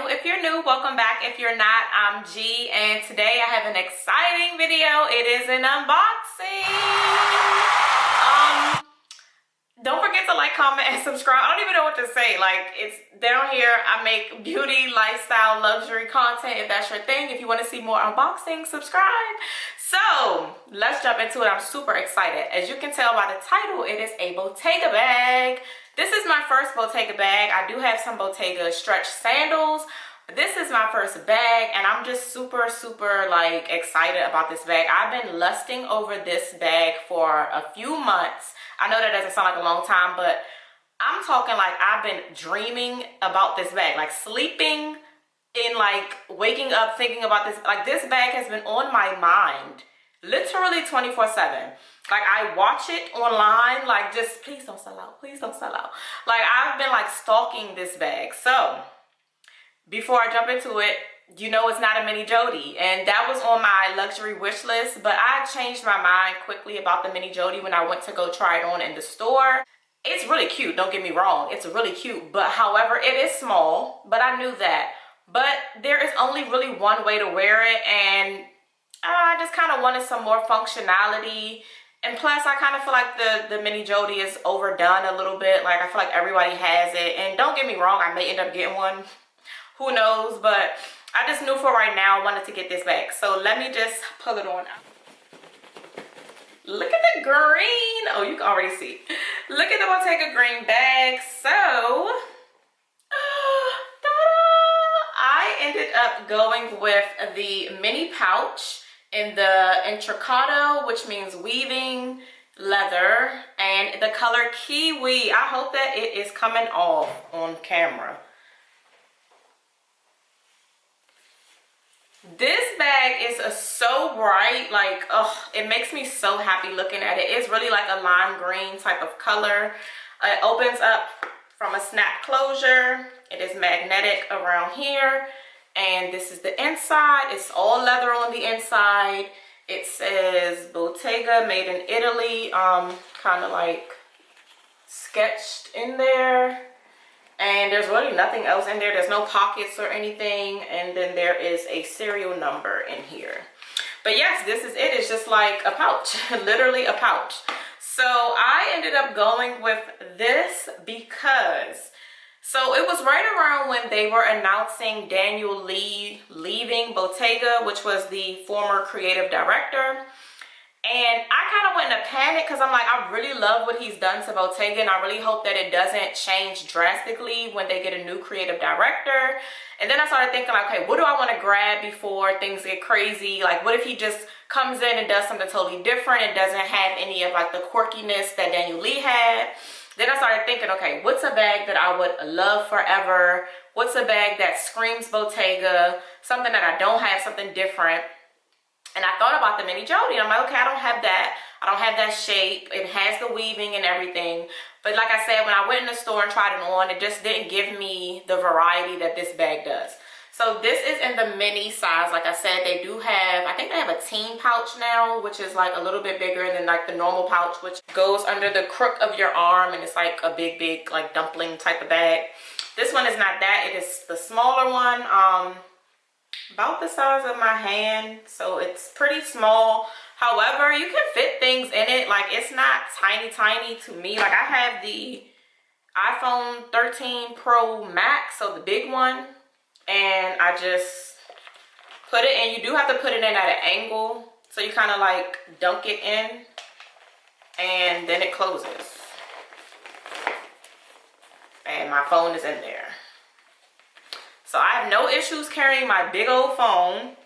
If you're new, welcome back. If you're not, I'm G, and today I have an exciting video. It is an unboxing. Don't forget to like, comment, and subscribe. I don't even know what to say. Like, it's down here. I make beauty, lifestyle, luxury content. If that's your thing, if you want to see more unboxing, subscribe. So let's jump into it. I'm super excited. As you can tell by the title, it is a Bottega bag. This is my first Bottega bag. I do have some Bottega stretch sandals. This is my first bag, and I'm just super like excited about this bag. I've been lusting over this bag for a few months. I know that doesn't sound like a long time, but I'm talking like I've been dreaming about this bag, like sleeping in, like waking up thinking about this. Like, this bag has been on my mind literally 24/7. Like, I watch it online, like, just please don't sell out, please don't sell out. Like, I've been like stalking this bag. So before I jump into it, you know it's not a mini Jody, and that was on my luxury wish list, but I changed my mind quickly about the mini Jody when I went to go try it on in the store. It's really cute, don't get me wrong, it's really cute, but however, it is small, but I knew that. But there is only really one way to wear it, and I just kind of wanted some more functionality. And plus, I kind of feel like the mini Jody is overdone a little bit. Like, I feel like everybody has it, and don't get me wrong, I may end up getting one. Who knows? But I just knew for right now I wanted to get this bag. So let me just pull it on out. Look at the green. Oh, you can already see. Look at the Bottega green bag. So, I ended up going with the mini pouch in the Intrecciato, which means weaving leather, and the color Kiwi. I hope that it is coming off on camera. This bag is so bright, like, oh, it makes me so happy looking at it. It's really like a lime green type of color. It opens up from a snap closure. It is magnetic around here, and this is the inside. It's all leather on the inside. It says Bottega, made in Italy, kind of like sketched in there. And there's really nothing else in there. There's no pockets or anything. And then there is a serial number in here. But yes, this is it. It's just like a pouch, literally a pouch. So I ended up going with this because, so it was right around when they were announcing Daniel Lee leaving Bottega, which was the former creative director. And I kind of went in a panic because I'm like, I really love what he's done to Bottega, and I really hope that it doesn't change drastically when they get a new creative director. And then I started thinking, like, okay, what do I want to grab before things get crazy? Like, what if he just comes in and does something totally different and doesn't have any of like the quirkiness that Daniel Lee had? Then I started thinking, okay, what's a bag that I would love forever? What's a bag that screams Bottega? Something that I don't have, something different. And I thought about the mini Jody. I'm like, okay, I don't have that. I don't have that shape. It has the weaving and everything. But like I said, when I went in the store and tried it on, it just didn't give me the variety that this bag does. So this is in the mini size. Like I said, they do have, I think they have a teen pouch now, which is like a little bit bigger than like the normal pouch, which goes under the crook of your arm, and it's like a big like dumpling type of bag. This one is not that. It is the smaller one. About the size of my hand, so it's pretty small. However, you can fit things in it. Like, it's not tiny to me. Like, I have the iPhone 13 Pro Max, so the big one, and I just put it in. You do have to put it in at an angle, so you kind of like dunk it in, and then it closes, and my phone is in there. So I have no issues carrying my big old phone.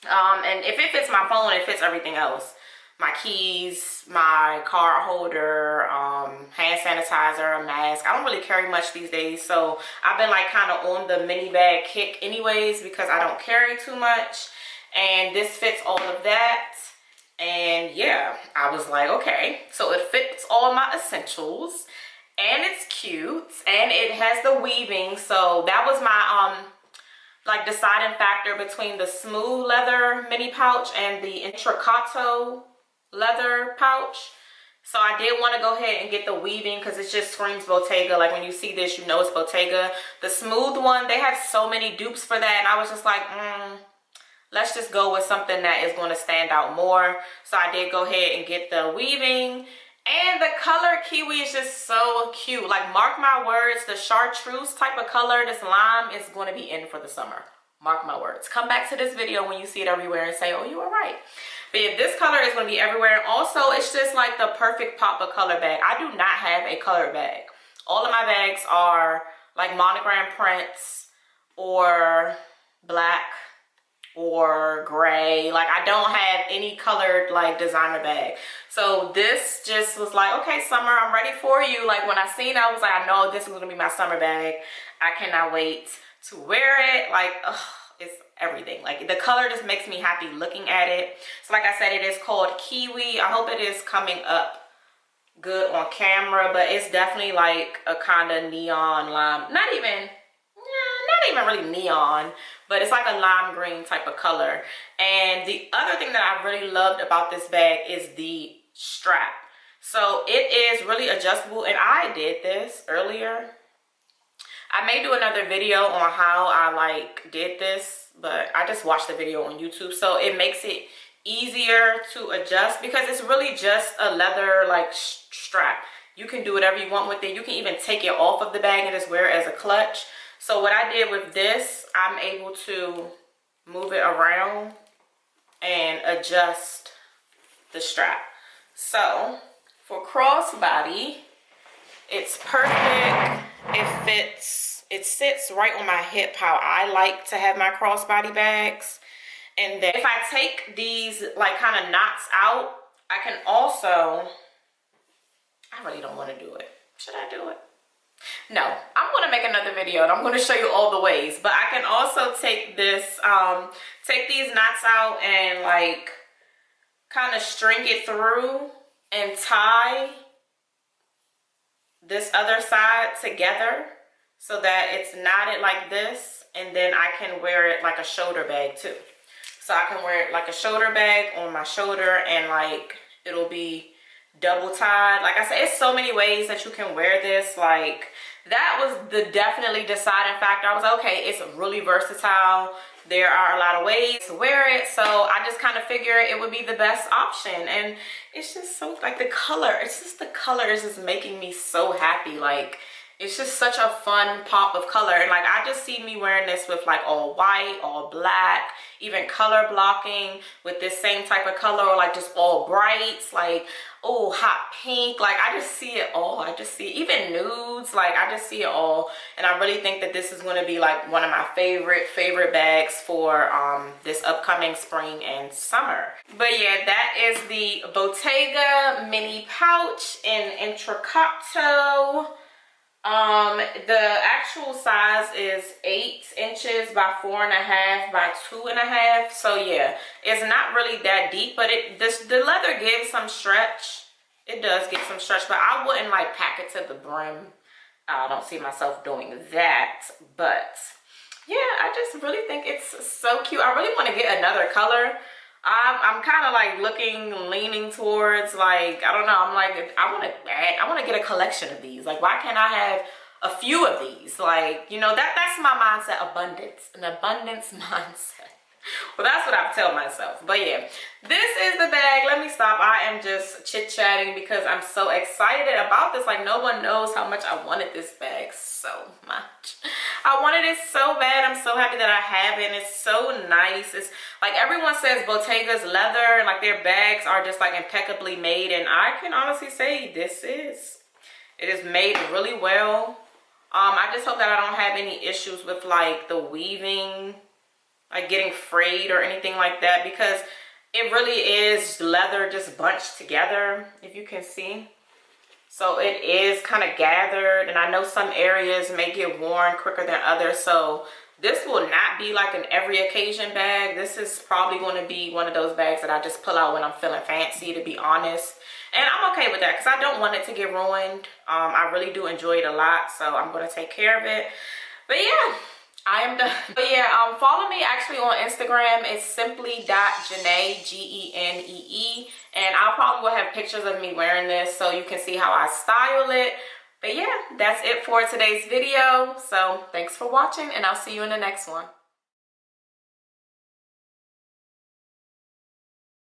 And if it fits my phone, it fits everything else. My keys, my card holder, hand sanitizer, a mask. I don't really carry much these days. So I've been like kind of on the mini bag kick anyways, because I don't carry too much. And this fits all of that. And yeah, I was like, okay. So it fits all my essentials. and it's cute, and it has the weaving. So that was my like deciding factor between the smooth leather mini pouch and the Intrecciato leather pouch. So I did want to go ahead and get the weaving because it just screams Bottega. Like when you see this, you know it's Bottega. The smooth one, they have so many dupes for that, and I was just like, let's just go with something that is going to stand out more. So I did go ahead and get the weaving. And the color Kiwi is just so cute. Like, mark my words, the chartreuse type of color, this lime, is going to be in for the summer. Mark my words. Come back to this video when you see it everywhere and say, oh, you were right. But yeah, this color is going to be everywhere. And also, it's just like the perfect pop of color bag. I do not have a color bag. All of my bags are like monogram prints or black or gray. Like, I don't have any colored like designer bag. So this just was like, okay, summer, I'm ready for you. Like, when I seen it, I was like, I know this is gonna be my summer bag. I cannot wait to wear it. Like, ugh, it's everything. Like, the color just makes me happy looking at it. So like I said, it is called Kiwi. I hope it is coming up good on camera, but it's definitely like a kind of neon lime. Not even really neon, but it's like a lime green type of color. And the other thing that I really loved about this bag is the strap. So it is really adjustable, and I did this earlier. I may do another video on how I like did this, but I just watched the video on YouTube. So it makes it easier to adjust because it's really just a leather like strap. You can do whatever you want with it. You can even take it off of the bag and just wear it as a clutch. So what I did with this, I'm able to move it around and adjust the strap. So for crossbody, it's perfect. It fits, it sits right on my hip how I like to have my crossbody bags. And then if I take these like kind of knots out, I can also, I really don't want to do it. Should I do it? No, I'm going to make another video and I'm going to show you all the ways. But I can also take this, take these knots out and like kind of string it through and tie this other side together so that it's knotted like this. And then I can wear it like a shoulder bag too. So I can wear it like a shoulder bag on my shoulder and like it'll be double tied. Like I said, it's so many ways that you can wear this. Like, that was the definitely deciding factor. I was like, okay, it's really versatile. There are a lot of ways to wear it. So I just kind of figured it would be the best option. And it's just so, like, the color, it's just the color is just making me so happy. Like, it's just such a fun pop of color. And like, I just see me wearing this with like all white, all black, even color blocking with this same type of color, or like just all brights, like, oh, hot pink. Like, I just see it all. I just see even nudes. Like, I just see it all. And I really think that this is going to be like one of my favorite bags for this upcoming spring and summer. But yeah, that is the Bottega mini pouch in Intrecciato. The actual size is 8 inches by 4.5 by 2.5. So yeah, it's not really that deep, but the leather gives some stretch. It does give some stretch, but I wouldn't like pack it to the brim. I don't see myself doing that, but yeah, I just really think it's so cute. I really want to get another color. I'm kind of like leaning towards like, I don't know, I'm like, I want to get a collection of these. Like, why can't I have a few of these? Like, you know, that's my mindset, an abundance mindset. Well, that's what I tell myself. But yeah, this is the bag. Let me stop. I am just chit-chatting because I'm so excited about this. Like, no one knows how much I wanted this bag so much. I wanted it so bad. I'm so happy that I have it. And it's so nice. It's like everyone says Bottega's leather and like their bags are just like impeccably made. And I can honestly say it is made really well. I just hope that I don't have any issues with like the weaving, like getting frayed or anything like that, because it really is leather just bunched together, if you can see. So it is kind of gathered, and I know some areas may get worn quicker than others. So This will not be like an every occasion bag. This is probably going to be one of those bags that I just pull out when I'm feeling fancy, to be honest. And I'm okay with that because I don't want it to get ruined. I really do enjoy it a lot, so I'm going to take care of it. But yeah, I am done. But yeah, follow me actually on Instagram. It's simply.genee, Genee. And I probably will have pictures of me wearing this so you can see how I style it. But yeah, that's it for today's video. So thanks for watching, and I'll see you in the next one.